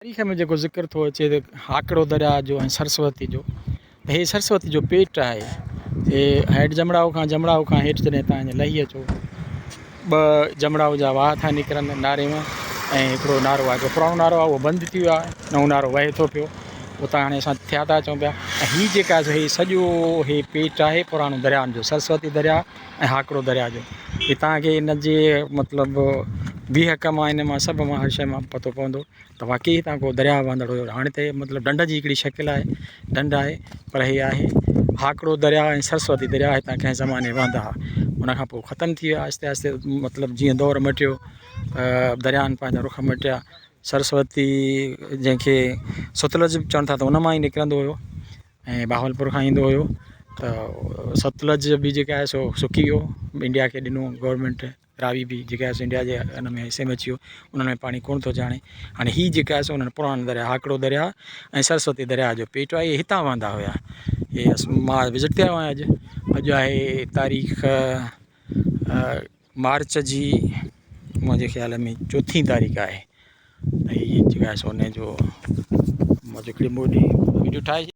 तारीख़ में जो ज़िक्र थो अचे हाकड़ो दरिया जो ऐं सरस्वती जो, हे सरस्वती जो पेट आहे। हे हेठि जमड़ाऊ खां हेठि जॾहिं तव्हां लही अचो, ॿ जमड़ाऊ जा वाह था निकिरनि नारे में, ऐं हिकिड़ो नारो आहे, हिकिड़ो पुराणो नारो आहे उहो बंदि थी वियो आहे, नओं नारो वहे थो पियो। उतां हाणे असां थिया था अचूं पिया, ऐं हीअ जेका हे सॼो हे पेट आहे पुराणो दरियानि जो, सरस्वती दरिया ऐं हाकड़ो दरिया जो। हे तव्हांखे इन जे मतिलबु 20 कम आहिनि, मां सभु मां हर शइ मां पतो पवंदो त वाक़ई हितां को दरिया वहंदड़ हुयो। हाणे त मतिलबु ढंढ जी हिकिड़ी शिकिल आहे, ढंढ आहे, पर हे आहे हाकड़ो दरिया ऐं सरस्वती दरिया हितां कंहिं ज़माने वहंदा हुआ। उनखां पोइ ख़तमु थी विया आहिस्ते आहिस्ते, मतिलबु जीअं दौरु मटियो, दरियानि पंहिंजा रुख मटिया। सरस्वती जंहिंखे सतलुज चवनि था त उन मां ई निकिरंदो हुयो ऐं बहावलपुर खां ईंदो हुयो। त सतलुज बि जेका आहे सो सुकी वियो, इंडिया खे ॾिनो गवर्नमेंट, रावी बि जेका आहे इंडिया जे हिन में हिसे में अची वियो, उन्हनि में पाणी कोन थो ॼाणे। हाणे हीअ जेका आहे सो उन्हनि पुराणो दरिया हाकड़ो दरिया ऐं सरस्वती दरिया जो पेट आहे, इहे हितां वहंदा हुया। हे मां विज़िट ते आयो आहियां अॼु आहे तारीख़ मार्च जी मुंहिंजे ख़्याल में 4 तारीख़ आहे। हीअ जेका आहे सो उन जो हिकिड़ी वीडियो ठाहे